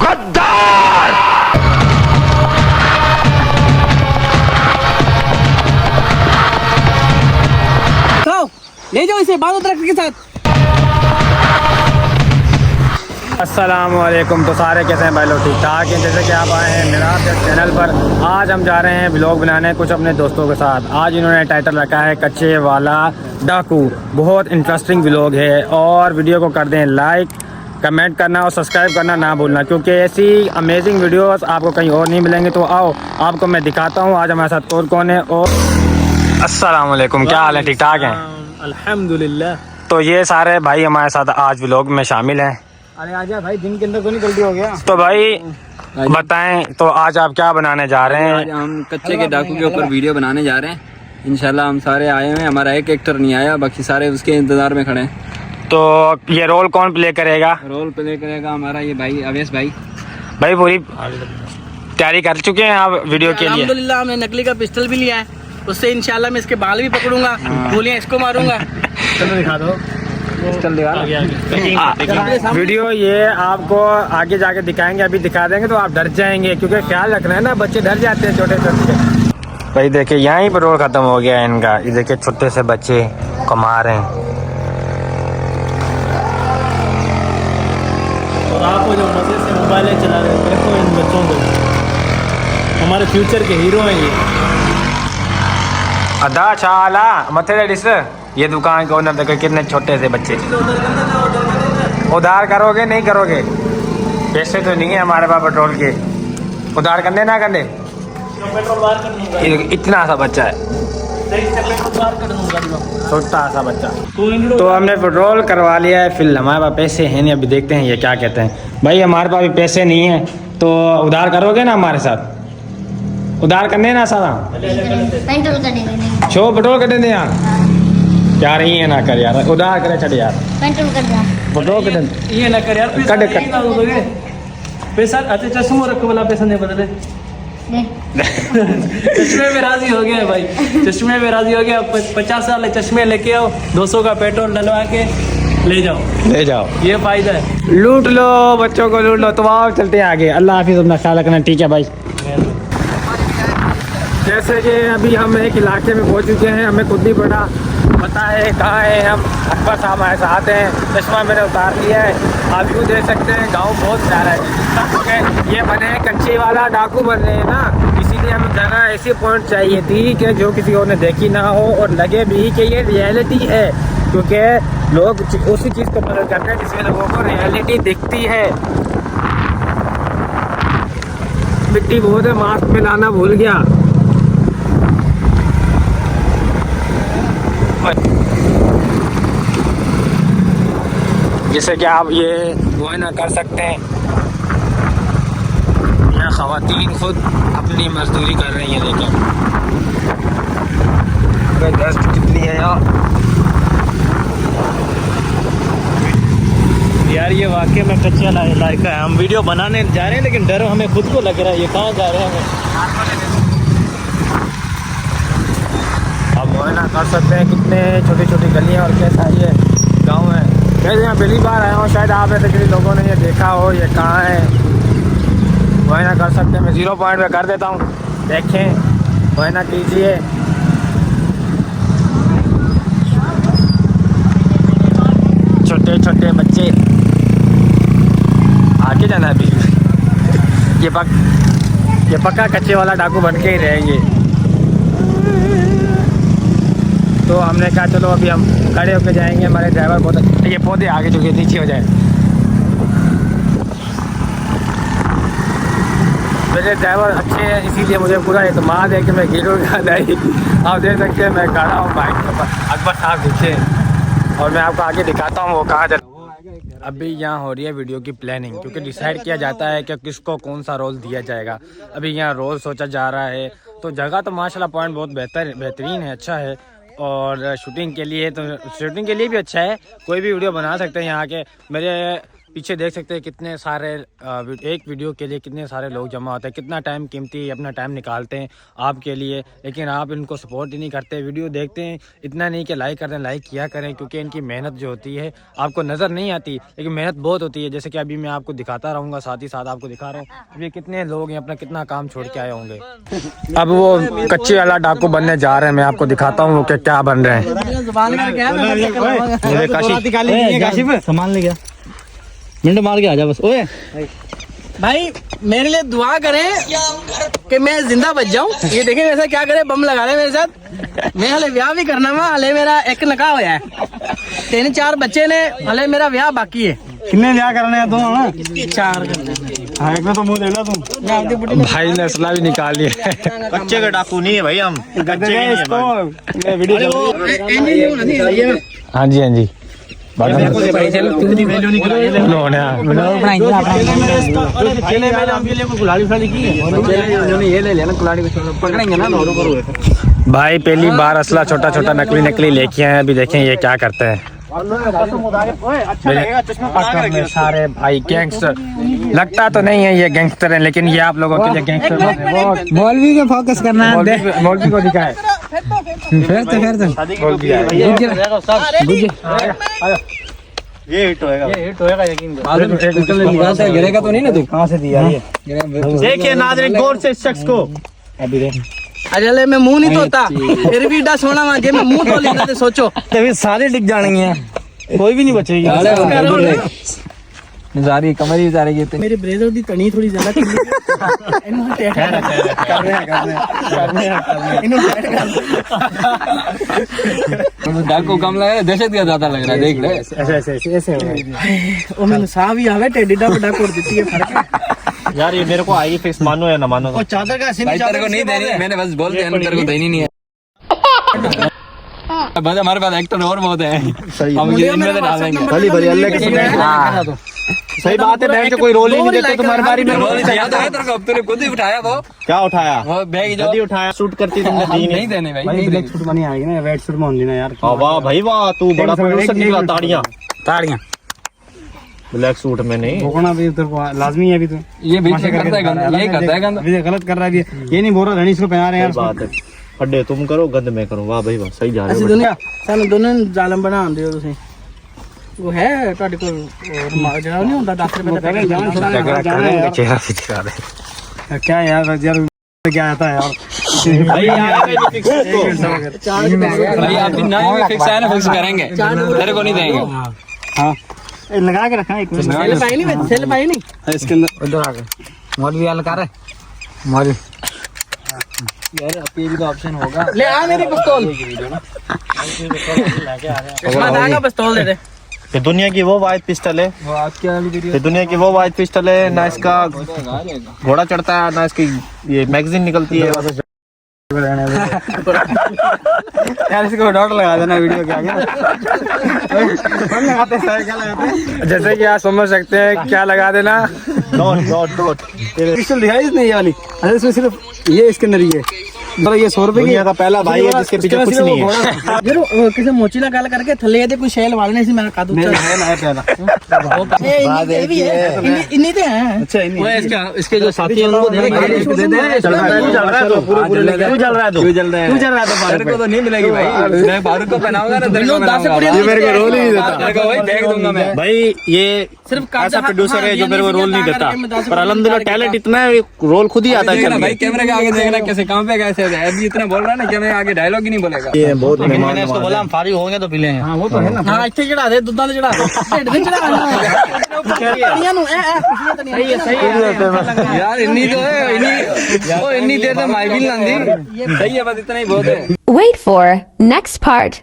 गद्दार। ले जाओ इसे बादल दरख्त के साथ। अस्सलामुअलैकुम। तो सारे कैसे हैं भाई लोग? ठीक ठाक हैं। जैसे कि आप आए हैं मेरा चैनल पर, आज हम जा रहे हैं व्लॉग बनाने कुछ अपने दोस्तों के साथ। आज इन्होंने टाइटल रखा है कच्चे वाला डाकू। बहुत इंटरेस्टिंग व्लॉग है और वीडियो को कर दें लाइक, कमेंट करना और सब्सक्राइब करना ना भूलना, क्योंकि ऐसी अमेजिंग वीडियोस आपको कहीं और नहीं मिलेंगे। तो आओ आपको मैं दिखाता हूँ आज हमारे साथ कौन कौन है। और अस्सलामुअलैकुम, क्या हाल है? ठीक ठाक हैं? अल्हम्दुलिल्लाह। तो ये सारे भाई हमारे साथ आज व्लॉग में शामिल हैं। अरे आजा भाई, दिन के अंदर तो नहीं जल्दी हो गया। तो भाई बताएं, तो आज आप क्या बनाने जा रहे आज हैं? हम कच्चे के डाकू के ऊपर वीडियो बनाने जा रहे हैं। इंशाल्लाह हम सारे आए हुए हैं, हमारा एक एक्टर नहीं आया, बाकी सारे उसके इंतजार में खड़े हैं। तो ये रोल कौन प्ले करेगा? रोल प्ले करेगा हमारा ये भाई अवेश भाई। भाई पूरी तैयारी कर चुके हैं आप वीडियो के लिए? अल्हम्दुलिल्लाह, हमने नकली का पिस्टल भी लिया है, उससे इंशाल्लाह मैं इसके बाल भी पकड़ूंगा, गोलियां इसको मारूंगा। चलो दिखा दो पिस्टल दिखा। वीडियो ये आपको आगे जाके दिखाएंगे, अभी दिखा देंगे तो आप डर जाएंगे, क्योंकि ख्याल रखना है ना, बच्चे डर जाते हैं छोटे छोटे। भाई देखिए यहाँ पर रोल खत्म हो गया है इनका। ये देखिए छोटे से बच्चे कमा रहे हैं। और आप जो मजे से मोबाइल चला रहे हो, देखो इन बच्चों को, हमारे फ्यूचर के हीरो हैं ये। अदा चाला मथे डिस, ये दुकान के ओनर देखो कितने छोटे से बच्चे। उधार करोगे नहीं करोगे? पैसे तो नहीं है हमारे पास पेट्रोल के, उधार करने ना करने। पेट्रोल बाहर कर दूंगा, इतना सा बच्चा है, पेट्रोल बाहर कर दूंगा। छोटा सा बच्चा। तो हमने पेट्रोल करवा लिया है, फिर हमारे पास पैसे हैं नहीं। अभी देखते हैं ये क्या कहते हैं। भाई हमारे पास भी पैसे नहीं है, तो उधार करोगे ना हमारे साथ? उधार करने ना सारा पेट्रोल करेंगे नहीं। छो पेट्रोल कर दें यार, क्या रही है ना कर यार, उधार करे चढ़ यार, पेट्रोल कर जा। पेट्रोल कर दे। ये ना कर यार, पैसा अच्छा चश्मो रखो वाला पैसा नहीं बदले। चश्मे में राजी हो गया भाई, चश्मे में राजी हो गया। 50 वाले चश्मे लेके आओ, 200 का पेट्रोल डलवा के ले जाओ, ये फायदा है। लूट लो बच्चों को, लूट लो। तो आओ चलते हैं आगे। अल्लाह हाफिज़, अपना ख्याल रखना। ठीक है भाई। जैसे कि अभी हम एक इलाके में पहुंच चुके हैं, हमें खुद नहीं पता है कहाँ है हम। अकबर साहब हमारे साथ हैं, चश्मा मैंने उतार लिया है। आप यूँ देख सकते हैं गांव बहुत प्यारा है। ये बने हैं कच्चे वाला डाकू बन रहे हैं ना, इसीलिए हमें जगह ऐसी पॉइंट चाहिए थी कि जो किसी और ने देखी ना हो और लगे भी कि ये रियलिटी है, क्योंकि लोग उसी चीज़ को पसंद करते हैं जिसमें लोगों को रियलिटी दिखती है। मिट्टी बहुत है, मास्क में लाना भूल गया। जैसे कि आप ये मुआयना कर सकते हैं, यहाँ ख़वातीन खुद अपनी मजदूरी कर रही हैं। देखिए डस्ट कितनी है यहाँ यार, ये वाकई में कच्चा इलाका है। हम वीडियो बनाने जा रहे हैं, लेकिन डर हमें खुद को लग रहा है, ये कहाँ जा रहे हैं हमें। आप मुआयना कर सकते हैं कितने छोटी छोटी गलियाँ और कैसा ये गाँव है। मैं यहाँ पहली बार आया हूँ, शायद आप ऐसे किसी लोगों ने ये देखा हो ये कहाँ है। मुआयना कर सकते हैं, मैं 0 पॉइंट पे कर देता हूँ, देखें मुआयना कीजिए। छोटे छोटे बच्चे, आगे जाना है अभी। ये पक्का कच्चे वाला डाकू बन के ही रहेंगे। तो हमने कहा चलो अभी हम खड़े होकर जाएंगे। हमारे ड्राइवर बहुत, ये पौधे आगे चुके नीचे हो जाए। मेरे ड्राइवर अच्छे हैं, इसीलिए मुझे पूरा एतमाद है कि मैं गिरूंगा नहीं। आप देख सकते हैं मैं खड़ा हूँ बाइक के ऊपर, अकबर साहब पीछे, और मैं आपको आगे दिखाता हूँ वो कहाँ जा। अभी यहाँ हो रही है वीडियो की प्लानिंग, क्योंकि डिसाइड किया जाता है कि किसको कौन सा रोल दिया जाएगा। अभी यहाँ रोल सोचा जा रहा है। तो जगह तो माशाल्लाह पॉइंट बहुत बेहतरीन है, अच्छा है। और शूटिंग के लिए भी अच्छा है, कोई भी वीडियो बना सकते हैं यहाँ के। मेरे पीछे देख सकते हैं कितने सारे एक वीडियो के लिए कितने सारे लोग जमा होते हैं, कितना टाइम कीमती अपना टाइम निकालते हैं आपके लिए, लेकिन आप इनको सपोर्ट ही नहीं करते। वीडियो देखते हैं इतना नहीं कि लाइक करते हैं, लाइक किया करें, क्योंकि इनकी मेहनत जो होती है आपको नज़र नहीं आती, लेकिन मेहनत बहुत होती है। जैसे कि अभी मैं आपको दिखाता रहूँगा, साथ ही साथ आपको दिखा रहा हूँ अभी कितने लोग हैं अपना कितना काम छोड़ के आए होंगे। अब वो कच्चे वाला डाकू बनने जा रहे हैं, मैं आपको दिखाता हूँ वो क्या बन रहे हैं। सामान ले गया, मिनट मार के आ जा बस। ओए भाई मेरे लिए दुआ करें कि मैं जिंदा बच जाऊं। ये देखें वैसा क्या करे, बम लगा रहे मेरे साथ। मैं हले ब्याह भी करना वा, हले मेरा एक नका होया है, 3-4 बच्चे ने, हले मेरा ब्याह बाकी है। कितने ब्याह करने हैं तुम? 4 हाँ, एक में तो मुंह देना तुम। भाई ने असला भी निकाल लिया। कच्चे का डाकू नहीं है भाई, हम कच्चे हाँ जी हाँ जी भाई पहली बार असला छोटा छोटा नकली लेके आए, अभी देखें ये क्या करते हैं। सारे भाई गैंगस्टर, लगता तो नहीं है ये गैंगस्टर है, लेकिन ये आप लोगों के लिए गैंगस्टर। मौलवी को फोकस करना है, मौलवी को दिखाए। ये हिट होएगा यकीन गिरेगा तो नहीं ना तू? कहाँ से दिया ये? देखिए नाज़रीन गौर से इस शख्स को। अरे मैं मुंह नहीं धोता, फिर भी डस होना वहाँ, मैं मुंह धो लेता तो सोचो सारे डिग जाएंगे, कोई भी नहीं बचेगी। सारी कमर ही जाएगी। मेरे ब्रेजर दी तनी थोड़ी ज्यादा डाकू कम लग रहा है, दहशत का ज्यादा लग रहा है। देख ले ऐसे ओ मैंने साह भी आवे, टेडी डा बड़ा कर देती है, फर्क है यार। ये मेरे को आएगी फिक्स, मानो या ना मानो। और चादर का भाई तेरे को नहीं देनी, मैंने बस बोल दिया, तेरे को देनी नहीं है। बस हमारे पास एक्टर और बहुत है, हम ये इनमें से डालेंगे। भली भली अल्लाह की सही बात है, बैंक कोई रोल ही नहीं देते तुम्हारे बारे में। रोल दिया तो है तेरे को, अब तूने खुद ही उठाया वो। क्या उठाया? वो बैग जो जल्दी उठाया, शूट करती तुमने दी नहीं देने भाई। ब्लैक सूट बनी आएगी ना, रेड सूट में लेना यार। वाह भाई वाह, तू बड़ा प्रोड्यूसर निकला। ताड़ियां ब्लैक सूट में नहीं भोगना भी तो लाजमी है अभी तो। ये बीच में करता है गंदा, ये करता है गंदा, अभी गलत कर रहा है, ये नहीं बोल रहा धनी इसको पहना रहे हैं यार। बात है, अड्डे तुम करो गंद मैं करूं। वाह भाई वाह, सही जा रहे ਅਸੀਂ हो। ਦੁਨੀਆ ਸਾਨੂੰ ਦੋਨਾਂ ਨੂੰ ਜ਼ਾਲਮ ਬਣਾ ਦਿਓ ਤੁਸੀਂ। ਉਹ ਹੈ ਤੁਹਾਡੇ ਕੋਲ ਜਿਹੜਾ ਨਹੀਂ ਹੁੰਦਾ 10 ਰੁਪਏ ਦਾ ਪੈਕੇਟ चेहरा भी दिखा दे क्या यार क्या आता है यार। भाई भाई आप भी ना फिक्स है ना, फिक्स करेंगे, तेरे को नहीं देंगे। हाँ लगा के रखा है एक मिनट। सेल पाई नहीं, सेल पाई नहीं इसके अंदर उधर आ गए मौलवी अलकार है मौलवी यार अब ये भी तो ऑप्शन होगा। ले आ मेरी पिस्तौल, मांगा पिस्तौल दे दे। ये दुनिया की वो वाइट पिस्टल है, वो आज क्या वाली वीडियो? ये दुनिया की वो वाइट पिस्टल है, ना इसका घोड़ा चढ़ता है, ना इसकी ये मैगजीन निकलती है। यार इसको डॉट लगा देना वीडियो के आगे। जैसे कि आप समझ सकते हैं क्या लगा देना, डॉट पिस्टल दिखाई इसने ये वाली। अरे इसमें सिर्फ ये इसके अंदर ये ये 100 रुपए दुनिया का पहला भाई है जिसके पीछे कुछ नहीं है। जरूर किसी मोची ना गल करके थले दे कोई शैल वालने से मेरा कादू चल इन्हीं ते हैं। अच्छा वो इसके जो साथी हैं उनको दे दे। चल रहा है तू चल रहा है तेरे को तो नहीं मिलेगी भाई, मैं बारूद को पहनाऊंगा ना, तेरे को ये मेरे को रोल ही नहीं देता। तेरे को भाई बैग दूंगा मैं। भाई ये सिर्फ ऐसा प्रोड्यूसर है जो मेरे को रोल नहीं देता, पर अल्हम्दुलिल्लाह टैलेंट इतना है, रोल खुद ही आता है। देखना भाई कैमरे के आगे देखना कैसे कहाँ पे कैसे अभी इतना बोल रहा है ना कि मैं आगे डायलॉग ही नहीं बोलेगा। ये बहुत मैंने इसको बोला हम फारिग होंगे तो पी लेंगे। हाँ वो तो है ना। हाँ ਇੱਥੇ ਚੜਾ ਦੇ, ਦੁੱਧਾਂ ਤੇ ਚੜਾ ਦੇ, ਢਿੱਡ ਤੇ ਚੜਾ ਤਣੀਆਂ ਨੂੰ ਪਿਛਲੀਆਂ ਤਣੀਆਂ। ਸਹੀ है यार इन्नी तो है, इन्नी देर तो माइबिल लांदी। सही है, बस इतना ही बहुत है। Wait for next part.